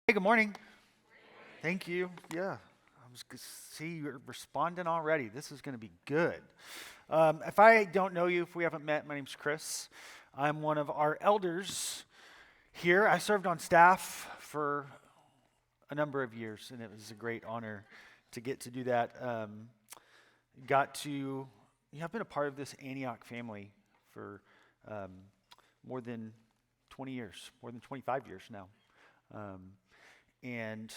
Hey, good morning. Thank you. Yeah, I was gonna see you're responding already. This is going to be good. If I don't know you, if we haven't met, my name's Chris. I'm one of our elders here. I served on staff for a number of years, and it was a great honor to get to do that. Got to, I've been a part of this Antioch family for um, more than 20 years, more than 25 years now. Um, and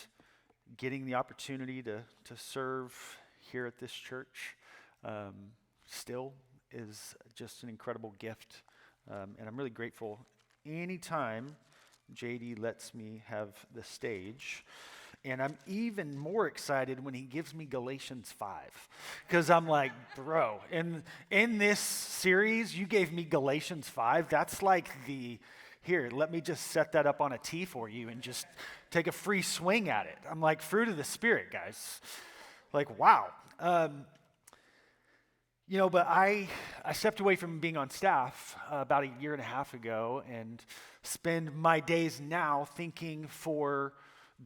getting the opportunity to serve here at this church um, still is just an incredible gift. And I'm really grateful anytime JD lets me have the stage. And I'm even more excited when he gives me Galatians 5. Because I'm like, bro, in this series, you gave me Galatians 5. That's like here, let me just set that up on a tee for you and just take a free swing at it. I'm like, fruit of the Spirit, guys. Like, wow. But I stepped away from being on staff about a year and a half ago and spend my days now thinking for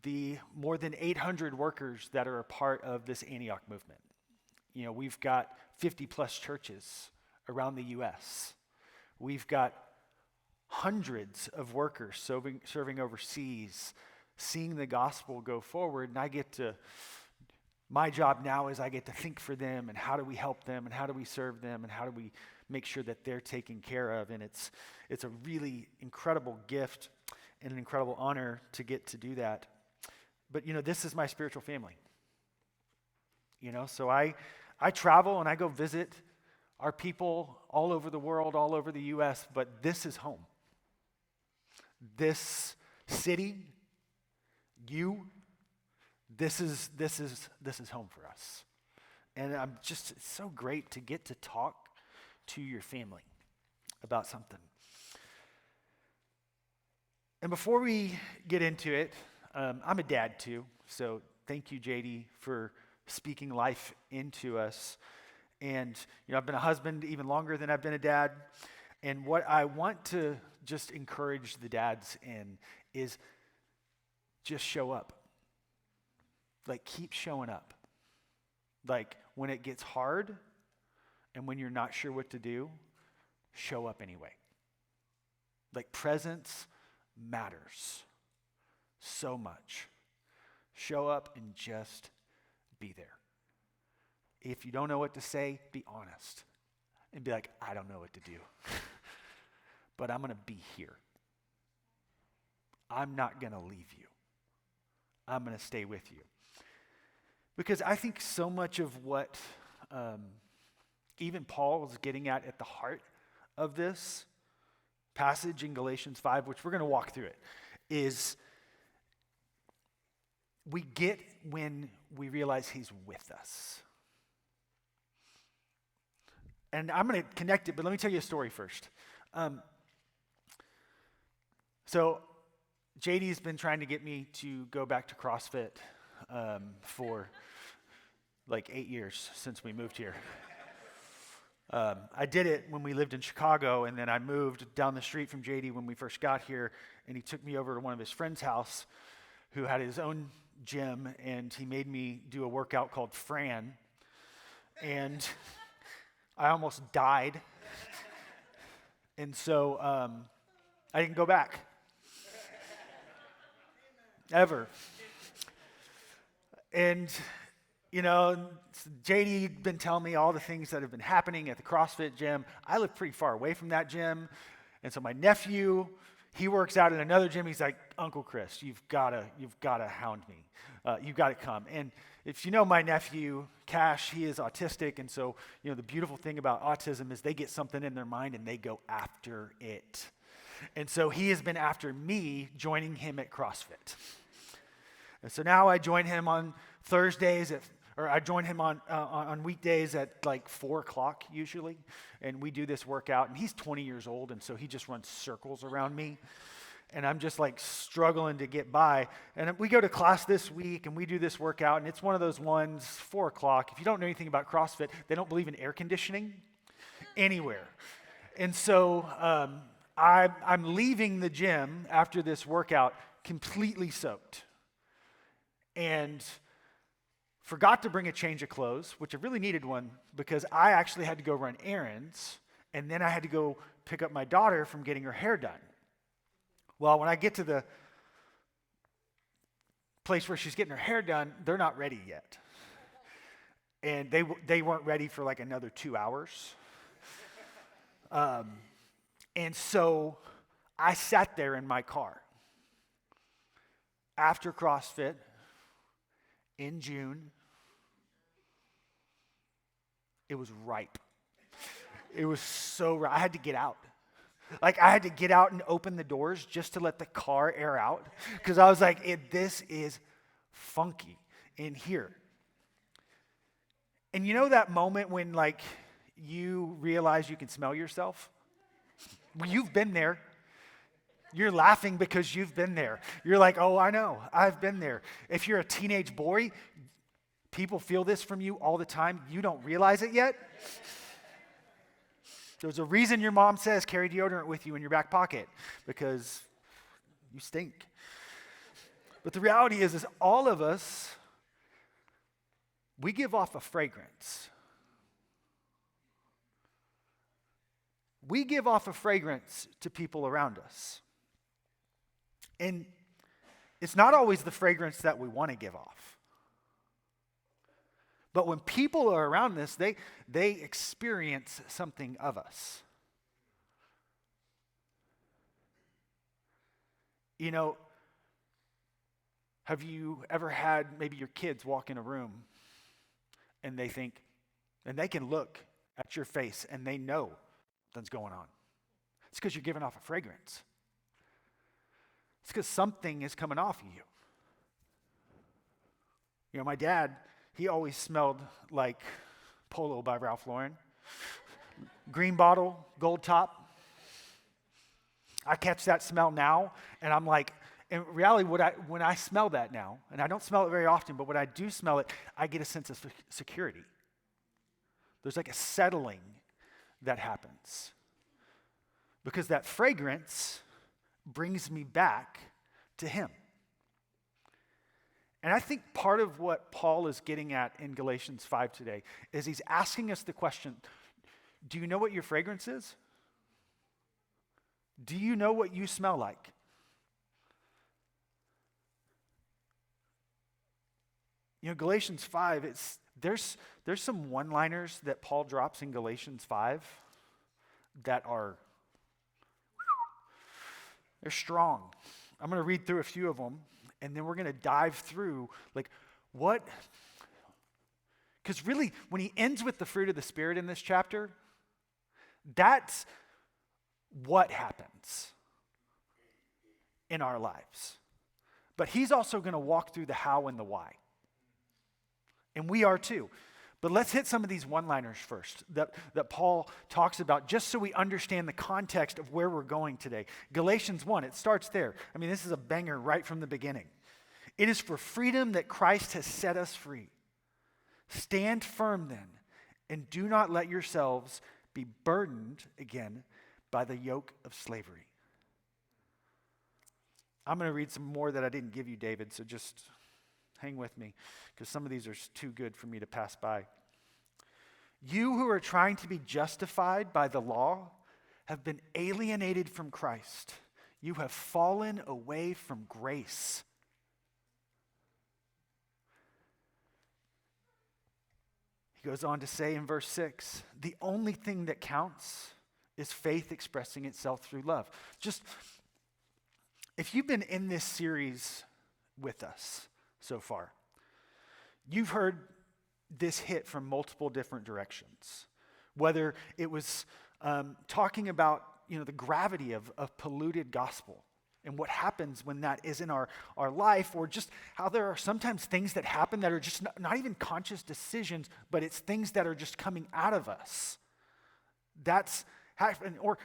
the more than 800 workers that are a part of this Antioch movement. We've got 50 plus churches around the U.S. We've got hundreds of workers serving overseas, seeing the gospel go forward, and my job now is I get to think for them, and how do we help them, and how do we serve them, and how do we make sure that they're taken care of, and it's a really incredible gift and an incredible honor to get to do that. But this is my spiritual family. So I travel and I go visit our people all over the world, all over the U.S., but this is home. This city, this is home for us. And it's so great to get to talk to your family about something. And before we get into it, I'm a dad too, so thank you, JD, for speaking life into us. And I've been a husband even longer than I've been a dad. And what I want to just encourage the dads in is just show up. Like, keep showing up. Like, when it gets hard and when you're not sure what to do, show up anyway. Like, presence matters so much. Show up and just be there. If you don't know what to say, be honest. And be like, I don't know what to do. But I'm going to be here. I'm not going to leave you. I'm going to stay with you. Because I think so much of what even Paul was getting at the heart of this passage in Galatians 5, which we're going to walk through it, is we get when we realize he's with us. And I'm going to connect it, but let me tell you a story first. So JD's been trying to get me to go back to CrossFit for like 8 years since we moved here. I did it when we lived in Chicago, and then I moved down the street from JD when we first got here, and he took me over to one of his friend's house who had his own gym, and he made me do a workout called Fran, and I almost died. And so I didn't go back. Ever. And, JD been telling me all the things that have been happening at the CrossFit gym. I live pretty far away from that gym. And so my nephew, he works out in another gym. He's like, Uncle Chris, you've got to hound me. You've got to come. And if you know my nephew, Cash, he is autistic. And so, the beautiful thing about autism is they get something in their mind and they go after it. And so he has been after me joining him at CrossFit. And so now I join him on Thursdays I join him on weekdays at like 4:00 usually, and we do this workout. And he's 20 years old, and so he just runs circles around me, and I'm just like struggling to get by. And we go to class this week, and we do this workout, and it's one of those ones, 4:00. If you don't know anything about CrossFit, they don't believe in air conditioning anywhere. And so I'm leaving the gym after this workout completely soaked. and forgot to bring a change of clothes, which I really needed one because I actually had to go run errands, and then I had to go pick up my daughter from getting her hair done. Well, when I get to the place where she's getting her hair done, they're not ready yet. And they weren't ready for like another 2 hours. And so I sat there in my car after CrossFit in June. It was ripe. It was so ripe. I had to get out. Like, I had to get out and open the doors just to let the car air out because I was like, this is funky in here. And you know that moment when, like, you realize you can smell yourself? Well, you've been there. You're laughing because you've been there. You're like, oh, I know. I've been there. If you're a teenage boy, people feel this from you all the time. You don't realize it yet. There's a reason your mom says carry deodorant with you in your back pocket, because you stink. But the reality is all of us, we give off a fragrance. We give off a fragrance to people around us. And it's not always the fragrance that we want to give off. But when people are around us, they experience something of us. You know, have you ever had maybe your kids walk in a room and they can look at your face and they know something's going on? It's because you're giving off a fragrance. It's because something is coming off of you. You know, my dad, he always smelled like Polo by Ralph Lauren. Green bottle, gold top. I catch that smell now, and I'm like, in reality, when I smell that now, and I don't smell it very often, but when I do smell it, I get a sense of security. There's like a settling that happens. Because that fragrance brings me back to him. And I think part of what Paul is getting at in Galatians 5 today is he's asking us the question, do you know what your fragrance is? Do you know what you smell like? You know, Galatians 5, there's some one-liners that Paul drops in Galatians 5 that they're strong. I'm going to read through a few of them, and then we're going to dive through, like, what? Because really, when he ends with the fruit of the Spirit in this chapter, that's what happens in our lives. But he's also going to walk through the how and the why. And we are too. But let's hit some of these one-liners first that Paul talks about, just so we understand the context of where we're going today. Galatians 1, it starts there. I mean, this is a banger right from the beginning. It is for freedom that Christ has set us free. Stand firm then, and do not let yourselves be burdened again by the yoke of slavery. I'm going to read some more that I didn't give you, David, so just hang with me, because some of these are too good for me to pass by. You who are trying to be justified by the law have been alienated from Christ. You have fallen away from grace. He goes on to say in verse 6, the only thing that counts is faith expressing itself through love. Just, if you've been in this series with us so far, you've heard this hit from multiple different directions. Whether it was talking about, the gravity of polluted gospel and what happens when that is in our life, or just how there are sometimes things that happen that are just not even conscious decisions, but it's things that are just coming out of us. That's happened. Or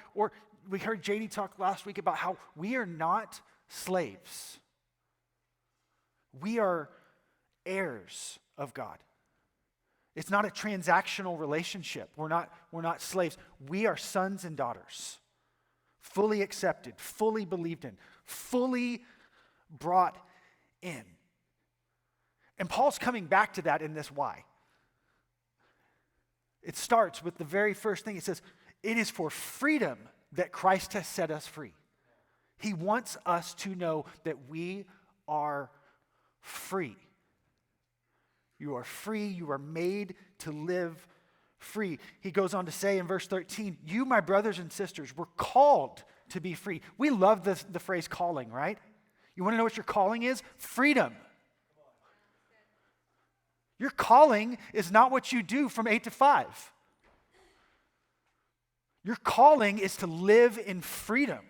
we heard JD talk last week about how we are not slaves. We are heirs of God. It's not a transactional relationship. We're not slaves. We are sons and daughters, fully accepted, fully believed in, fully brought in. And Paul's coming back to that in this why. It starts with the very first thing. It says, it is for freedom that Christ has set us free. He wants us to know that we are free. You are free. You are made to live free. He goes on to say in verse 13, you, my brothers and sisters, were called to be free. We love the phrase calling, right? You want to know what your calling is? Freedom. Your calling is not what you do from 8 to 5. Your calling is to live in freedom,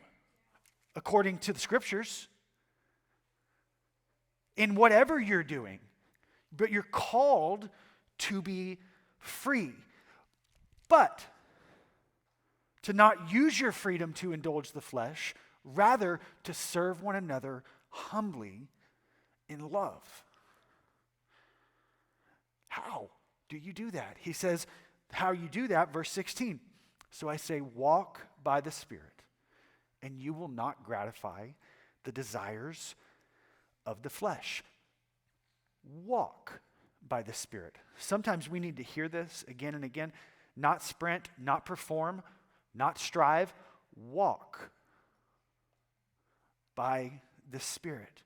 according to the scriptures, in whatever you're doing. But you're called to be free. But to not use your freedom to indulge the flesh, rather to serve one another humbly in love. How do you do that? He says, how you do that, verse 16. So I say, walk by the Spirit, and you will not gratify the desires of the flesh. Walk by the Spirit. Sometimes we need to hear this again and again. Not sprint, not perform, not strive. Walk by the Spirit.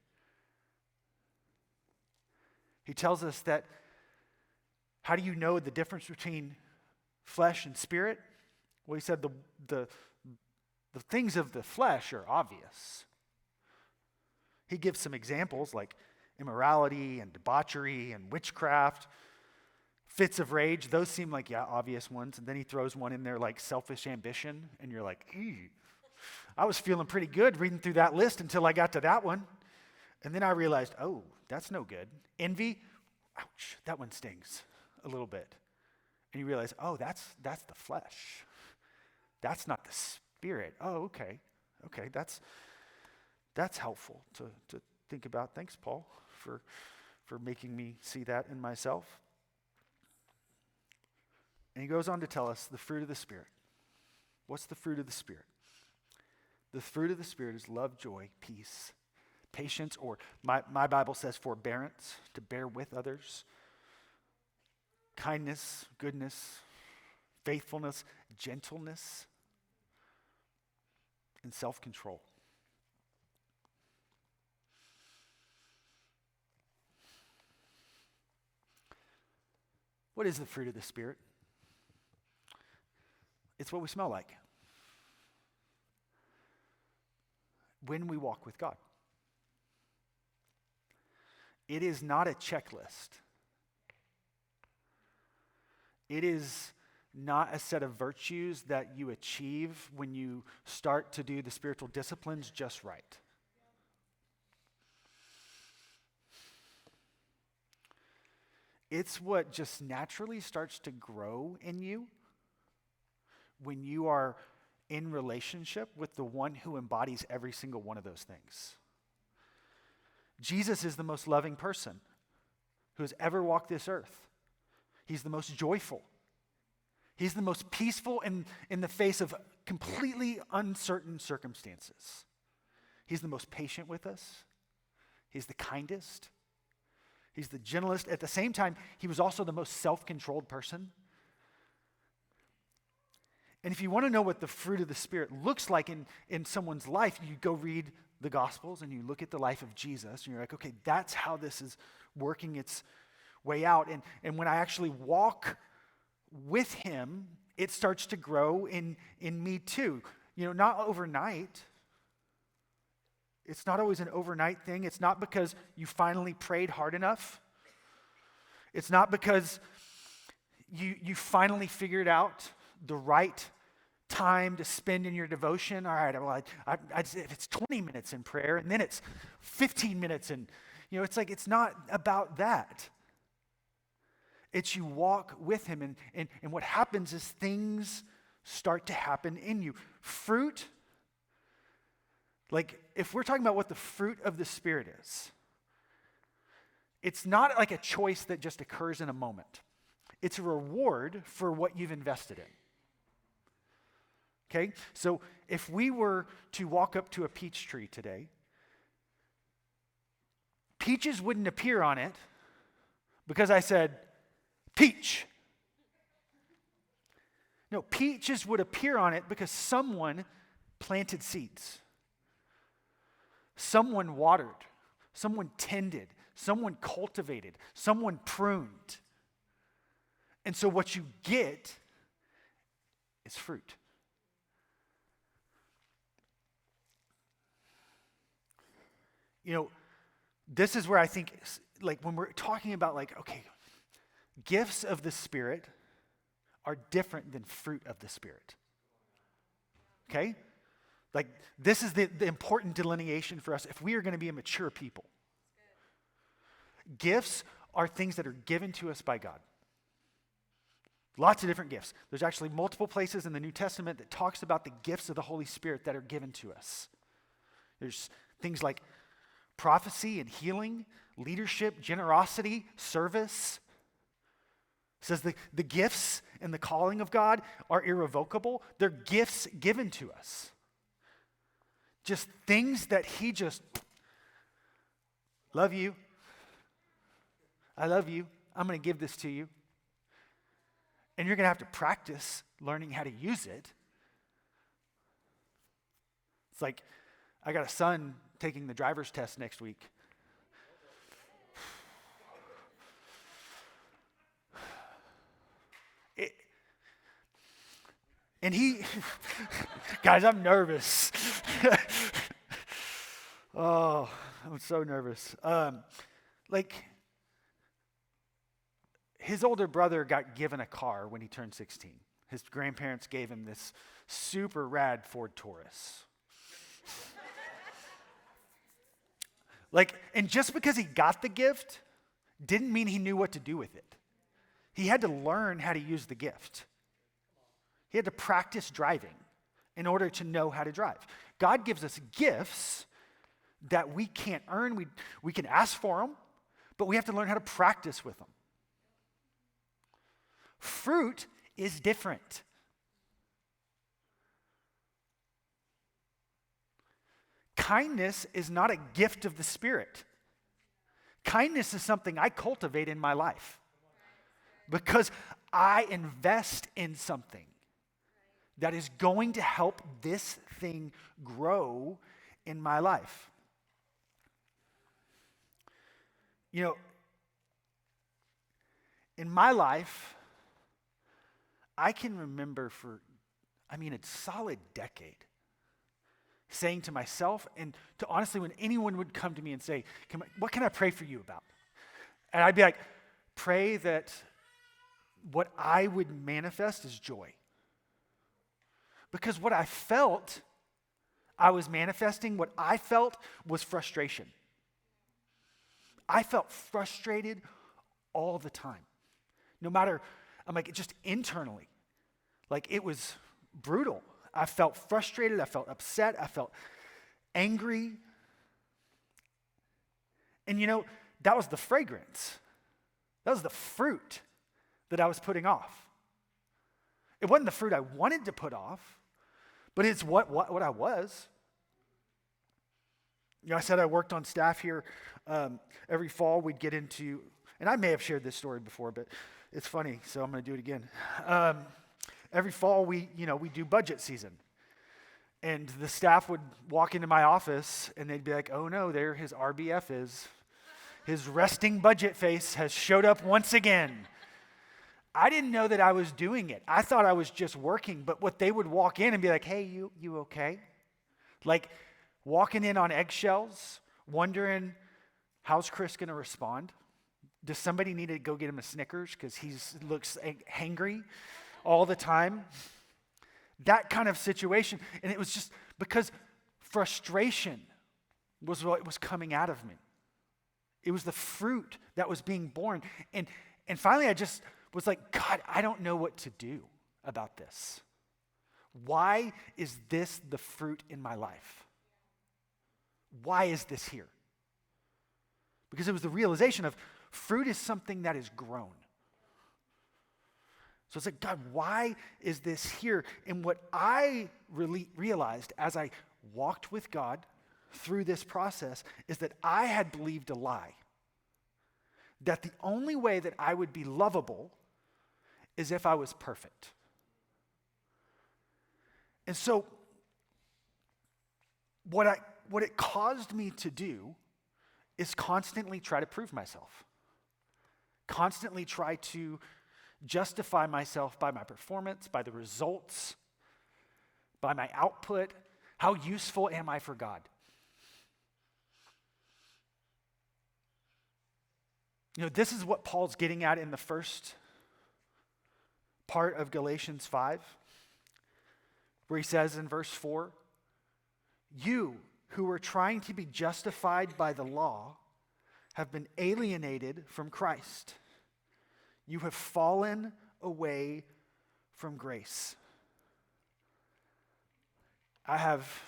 He tells us that, how do you know the difference between flesh and spirit? Well, he said the things of the flesh are obvious. He gives some examples like immorality and debauchery and witchcraft, fits of rage. Those seem like, obvious ones. And then he throws one in there like selfish ambition. And you're like, I was feeling pretty good reading through that list until I got to that one. And then I realized, oh, that's no good. Envy, ouch, that one stings a little bit. And you realize, oh, that's the flesh. That's not the spirit. Oh, okay. Okay, that's helpful to think about. Thanks, Paul, for making me see that in myself. And he goes on to tell us the fruit of the Spirit. What's the fruit of the Spirit? The fruit of the Spirit is love, joy, peace, patience, or my Bible says forbearance, to bear with others, kindness, goodness, faithfulness, gentleness, and self-control. What is the fruit of the Spirit? It's what we smell like when we walk with God. It is not a checklist. It is not a set of virtues that you achieve when you start to do the spiritual disciplines just right. It's what just naturally starts to grow in you when you are in relationship with the one who embodies every single one of those things. Jesus is the most loving person who has ever walked this earth. He's the most joyful. He's the most peaceful in the face of completely uncertain circumstances. He's the most patient with us. He's the kindest. He's the gentlest. At the same time, he was also the most self-controlled person. And if you want to know what the fruit of the Spirit looks like in someone's life, you go read the Gospels and you look at the life of Jesus, and you're like, okay, that's how this is working its way out. And when I actually walk with him, it starts to grow in me too. You know, not overnight. It's not always an overnight thing. It's not because you finally prayed hard enough. It's not because you finally figured out the right time to spend in your devotion. All right, well, if it's 20 minutes in prayer and then it's 15 minutes and, it's like, it's not about that. It's you walk with him and what happens is things start to happen in you. Fruit, like if we're talking about what the fruit of the Spirit is, it's not like a choice that just occurs in a moment. It's a reward for what you've invested in. Okay, so if we were to walk up to a peach tree today, peaches wouldn't appear on it because I said, peach. No, peaches would appear on it because someone planted seeds. Someone watered. Someone tended. Someone cultivated. Someone pruned. And so what you get is fruit. You know, this is where I think, like, when we're talking about, like, okay, gifts of the Spirit are different than fruit of the Spirit. Okay? Like, this is the important delineation for us if we are going to be a mature people. Gifts are things that are given to us by God. Lots of different gifts. There's actually multiple places in the New Testament that talks about the gifts of the Holy Spirit that are given to us. There's things like prophecy and healing, leadership, generosity, service. It says the gifts and the calling of God are irrevocable. They're gifts given to us. Just things that he just, love you. I love you. I'm going to give this to you. And you're going to have to practice learning how to use it. It's like, I got a son taking the driver's test next week. And he, guys, I'm nervous. Oh, I'm so nervous. His older brother got given a car when he turned 16. His grandparents gave him this super rad Ford Taurus. And just because he got the gift didn't mean he knew what to do with it. He had to learn how to use the gift. He had to practice driving in order to know how to drive. God gives us gifts that we can't earn. We can ask for them, but we have to learn how to practice with them. Fruit is different. Kindness is not a gift of the Spirit. Kindness is something I cultivate in my life because I invest in something that is going to help this thing grow in my life. You know, in my life, I can remember for a solid decade saying to myself and to honestly when anyone would come to me and say, what can I pray for you about? And I'd be like, pray that what I would manifest is joy. Because what I felt, I was manifesting. What I felt was frustration. I felt frustrated all the time. No matter, just internally. It was brutal. I felt frustrated. I felt upset. I felt angry. And that was the fragrance. That was the fruit that I was putting off. It wasn't the fruit I wanted to put off, but it's what I was. I said I worked on staff here. Every fall we'd get into, and I may have shared this story before, but it's funny, so I'm going to do it again. Every fall we do budget season. And the staff would walk into my office and they'd be like, oh no, there his RBF is. His resting budget face has showed up once again. I didn't know that I was doing it. I thought I was just working, but what they would walk in and be like, hey, you okay? Walking in on eggshells, wondering, how's Chris going to respond? Does somebody need to go get him a Snickers because he looks hangry all the time? That kind of situation. And it was just because frustration was what was coming out of me. It was the fruit that was being born. And finally I just was like, God, I don't know what to do about this. Why is this the fruit in my life? Why is this here? Because it was the realization of fruit is something that is grown. So it's like, God, why is this here? And what I really realized as I walked with God through this process is that I had believed a lie. that the only way that I would be lovable is if I was perfect. And so what it caused me to do is constantly try to prove myself. Constantly try to justify myself by my performance, by the results, by my output. How useful am I for God? This is what Paul's getting at in the first part of Galatians 5, where he says in verse 4, "You who are trying to be justified by the law have been alienated from Christ. You have fallen away from grace." I have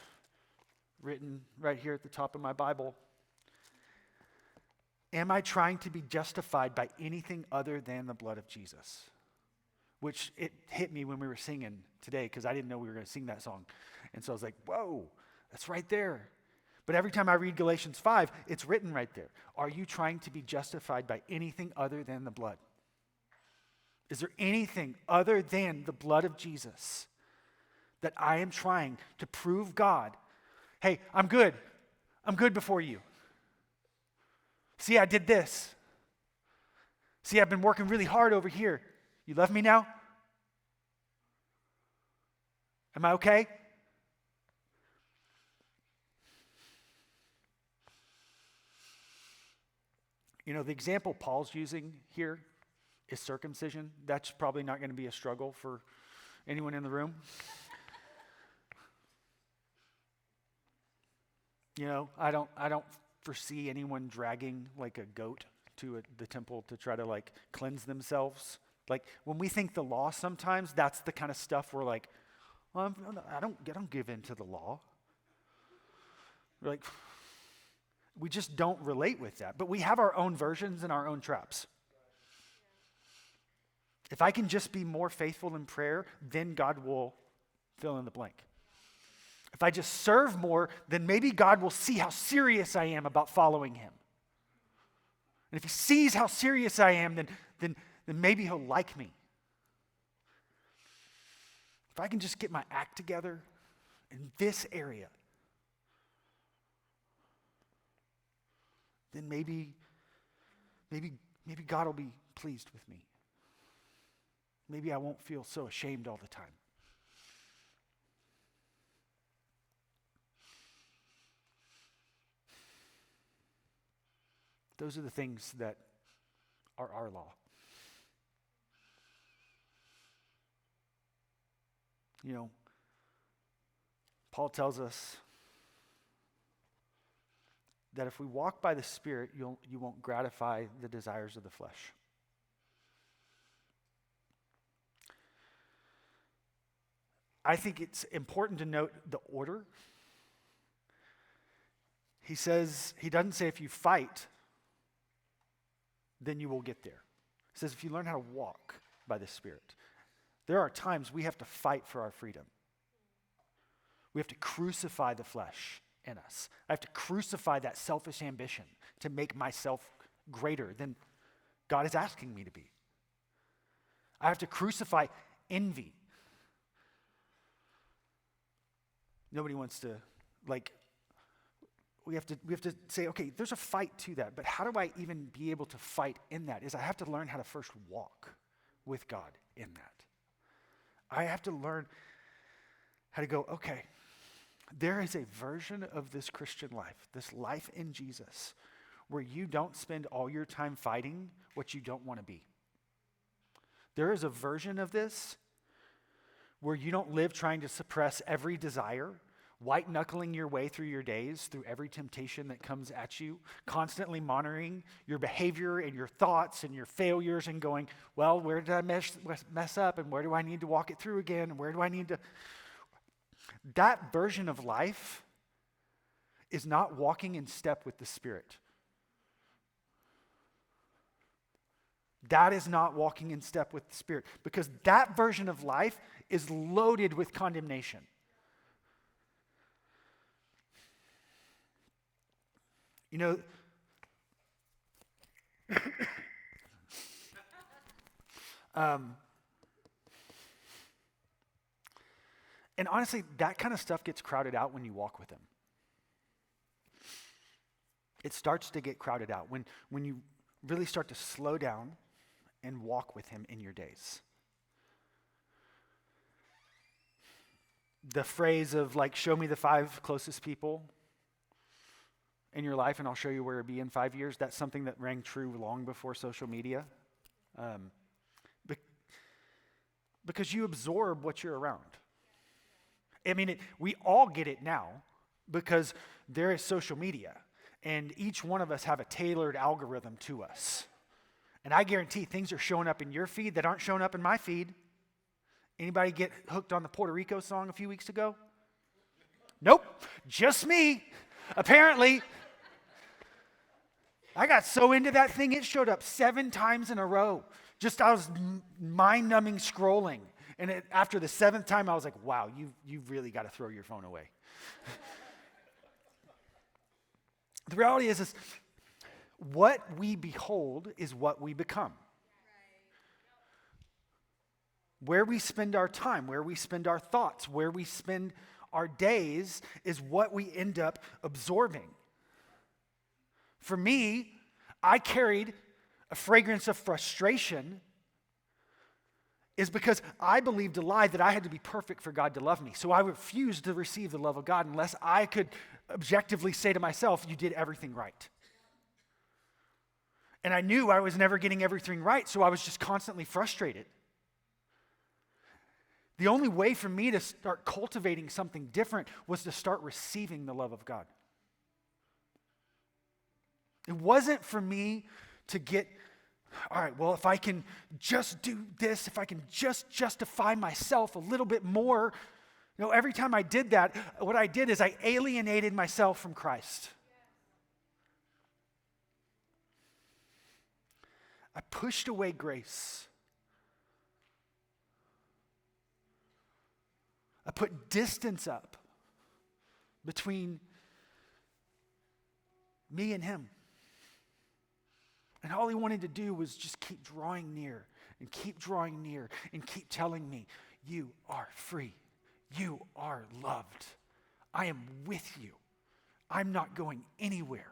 written right here at the top of my Bible, am I trying to be justified by anything other than the blood of Jesus? Which it hit me when we were singing today because I didn't know we were going to sing that song. And so I was like, whoa, that's right there. But every time I read Galatians 5, it's written right there. Are you trying to be justified by anything other than the blood? Is there anything other than the blood of Jesus that I am trying to prove God? Hey, I'm good. I'm good before you. See, I did this. See, I've been working really hard over here. You love me now? Am I okay? The example Paul's using here is circumcision. That's probably not going to be a struggle for anyone in the room. I don't foresee anyone dragging like a goat to the temple to try to like cleanse themselves. Like when we think the law, sometimes that's the kind of stuff we're like, well, I don't give in to the law. We're like, we just don't relate with that. But we have our own versions and our own traps. If I can just be more faithful in prayer, then God will fill in the blank. If I just serve more, then maybe God will see how serious I am about following him. And if he sees how serious I am, then maybe he'll like me. If I can just get my act together in this area, then maybe God will be pleased with me. Maybe I won't feel so ashamed all the time. Those are the things that are our law. Paul tells us that if we walk by the Spirit, you won't gratify the desires of the flesh. I think it's important to note the order. He doesn't say if you fight, then you will get there. He says if you learn how to walk by the Spirit. There are times we have to fight for our freedom. We have to crucify the flesh in us. I have to crucify that selfish ambition to make myself greater than God is asking me to be. I have to crucify envy. Nobody wants to, we have to say, okay, there's a fight to that, but how do I even be able to fight in that? I have to learn how to first walk with God in that. I have to learn how to go, okay, there is a version of this Christian life, this life in Jesus, where you don't spend all your time fighting what you don't want to be. There is a version of this where you don't live trying to suppress every desire, white-knuckling your way through your days, through every temptation that comes at you, constantly monitoring your behavior and your thoughts and your failures and going, well, where did I mess up and where do I need to walk it through again and where do I need to... That version of life is not walking in step with the Spirit. That is not walking in step with the Spirit, because that version of life is loaded with condemnation. Um, and honestly, that kind of stuff gets crowded out when you walk with him. It starts to get crowded out when you really start to slow down and walk with him in your days. The phrase of like, show me the 5 closest people in your life and I'll show you where it'll be in 5 years, that's something that rang true long before social media. Because you absorb what you're around. I mean, we all get it now because there is social media. And each one of us have a tailored algorithm to us. And I guarantee things are showing up in your feed that aren't showing up in my feed. Anybody get hooked on the Puerto Rico song a few weeks ago? Nope, just me, apparently. I got so into that thing, it showed up 7 times in a row. I was mind-numbing scrolling. And after the 7th time, I was like, wow, you've really got to throw your phone away. The reality is what we behold is what we become. Where we spend our time, where we spend our thoughts, where we spend our days is what we end up absorbing. For me, I carried a fragrance of frustration is because I believed a lie that I had to be perfect for God to love me. So I refused to receive the love of God unless I could objectively say to myself, you did everything right. And I knew I was never getting everything right, so I was just constantly frustrated. The only way for me to start cultivating something different was to start receiving the love of God. It wasn't for me to get, all right, well, if I can just do this, if I can just justify myself a little bit more. Every time I did that, what I did is I alienated myself from Christ. I pushed away grace. I put distance up between me and him. And all he wanted to do was just keep drawing near and keep drawing near and keep telling me, you are free. You are loved. I am with you. I'm not going anywhere.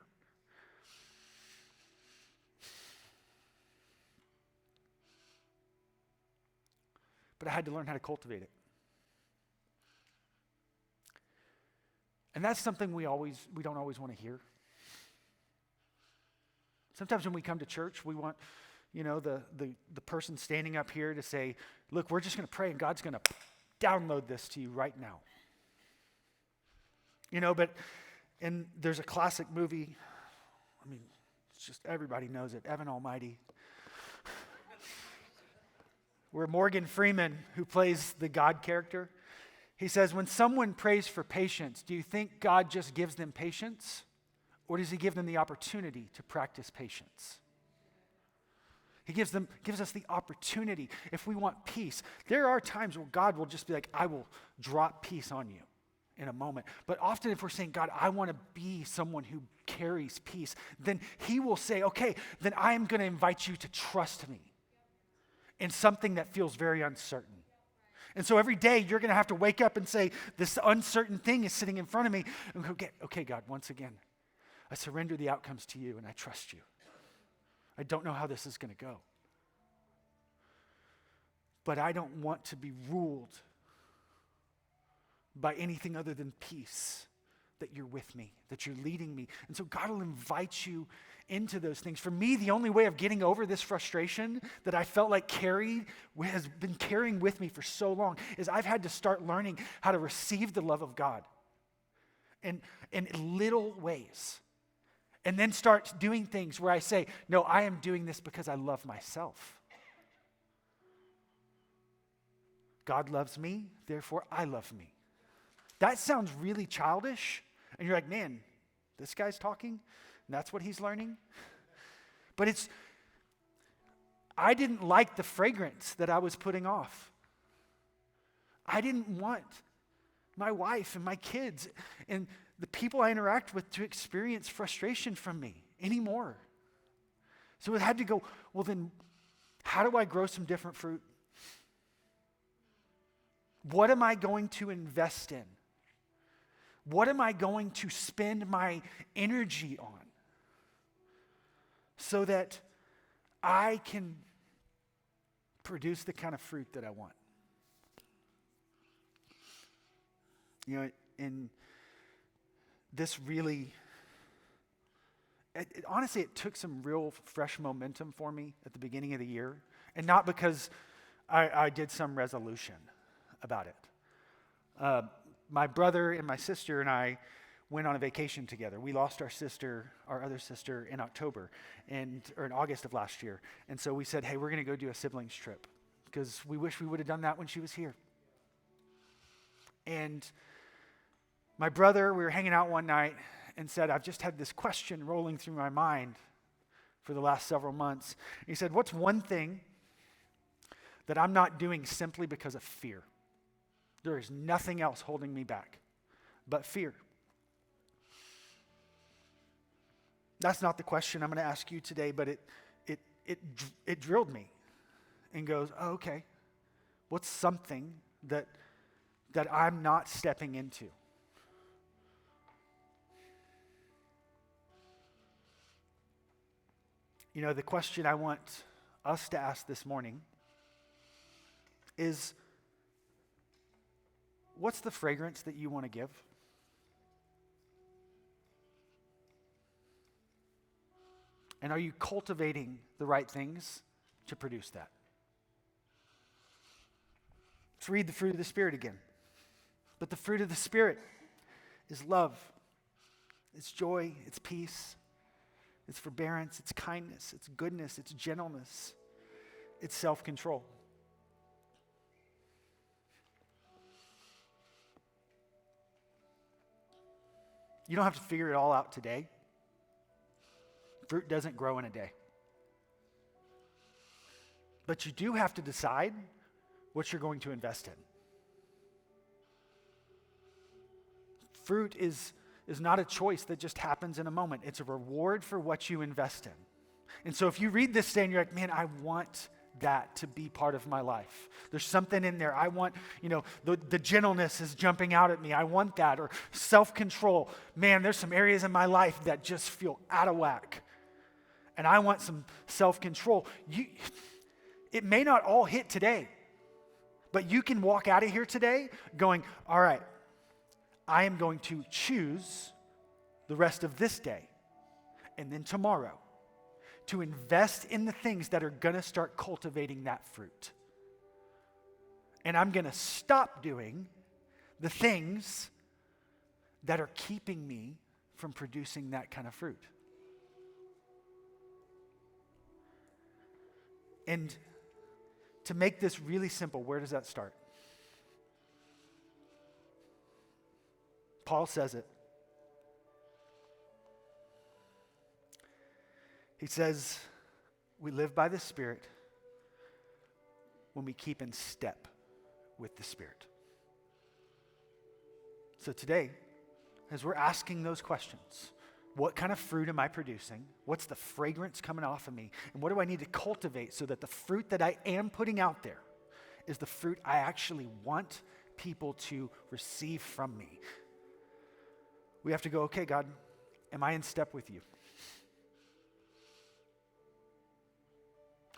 But I had to learn how to cultivate it. And that's something we don't always want to hear. Sometimes when we come to church, we want, the person standing up here to say, look, we're just going to pray and God's going to download this to you right now. And there's a classic movie, it's just everybody knows it, Evan Almighty, where Morgan Freeman, who plays the God character, he says, when someone prays for patience, do you think God just gives them patience? Or does he give them the opportunity to practice patience? He gives us the opportunity. If we want peace, there are times where God will just be like, I will drop peace on you in a moment. But often if we're saying, God, I want to be someone who carries peace, then he will say, okay, then I am going to invite you to trust me in something that feels very uncertain. And so every day you're going to have to wake up and say, this uncertain thing is sitting in front of me. And go, okay, God, once again, I surrender the outcomes to you and I trust you. I don't know how this is going to go. But I don't want to be ruled by anything other than peace, that you're with me, that you're leading me. And so God will invite you into those things. For me, the only way of getting over this frustration that I felt like has been carrying with me for so long is I've had to start learning how to receive the love of God in little ways. And then start doing things where I say, no, I am doing this because I love myself. God loves me, therefore I love me. That sounds really childish. And you're like, man, this guy's talking, and that's what he's learning. But I didn't like the fragrance that I was putting off. I didn't want my wife and my kids and the people I interact with to experience frustration from me anymore. So it had to go, well then, How do I grow some different fruit? What am I going to invest in? What am I going to spend my energy on so that I can produce the kind of fruit that I want? And this really, honestly, it took some real fresh momentum for me at the beginning of the year. And not because I did some resolution about it. My brother and my sister and I went on a vacation together. We lost our other sister in October, or in August of last year. And so we said, hey, we're going to go do a siblings trip because we wish we would have done that when she was here. And my brother, we were hanging out one night and said, I've just had this question rolling through my mind for the last several months. He said, what's one thing that I'm not doing simply because of fear? There is nothing else holding me back but fear. That's not the question I'm going to ask you today, but it drilled me and goes, oh, okay, what's something that I'm not stepping into? The question I want us to ask this morning is, what's the fragrance that you want to give? And are you cultivating the right things to produce that? Let's read the fruit of the Spirit again. But the fruit of the Spirit is love, it's joy, it's peace, it's forbearance, it's kindness, it's goodness, it's gentleness, it's self-control. You don't have to figure it all out today. Fruit doesn't grow in a day. But you do have to decide what you're going to invest in. Fruit is not a choice that just happens in a moment. It's a reward for what you invest in. And so if you read this today and you're like, man, I want that to be part of my life. There's something in there. I want, the gentleness is jumping out at me. I want that. Or self-control. Man, there's some areas in my life that just feel out of whack. And I want some self-control. It may not all hit today, but you can walk out of here today going, all right, I am going to choose the rest of this day and then tomorrow to invest in the things that are going to start cultivating that fruit. And I'm going to stop doing the things that are keeping me from producing that kind of fruit. And to make this really simple, where does that start? Paul says it. He says, we live by the Spirit when we keep in step with the Spirit. So today, as we're asking those questions, what kind of fruit am I producing? What's the fragrance coming off of me? And what do I need to cultivate so that the fruit that I am putting out there is the fruit I actually want people to receive from me? We have to go, okay, God, am I in step with you?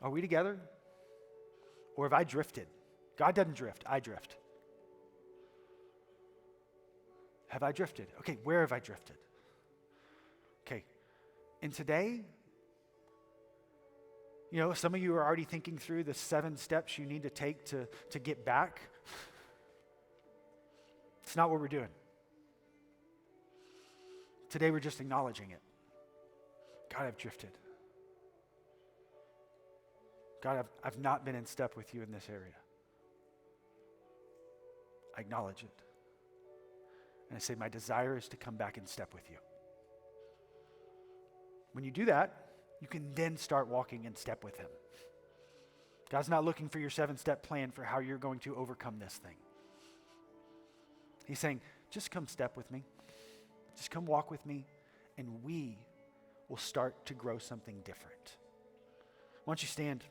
Are we together? Or have I drifted? God doesn't drift, I drift. Have I drifted? Okay, where have I drifted? Okay, and today, some of you are already thinking through the 7 steps you need to take to get back. It's not what we're doing. Today we're just acknowledging it. God, I've drifted. God, I've not been in step with you in this area. I acknowledge it. And I say, my desire is to come back in step with you. When you do that, you can then start walking in step with him. God's not looking for your 7-step plan for how you're going to overcome this thing. He's saying, just come step with me. Just come walk with me, and we will start to grow something different. Why don't you stand?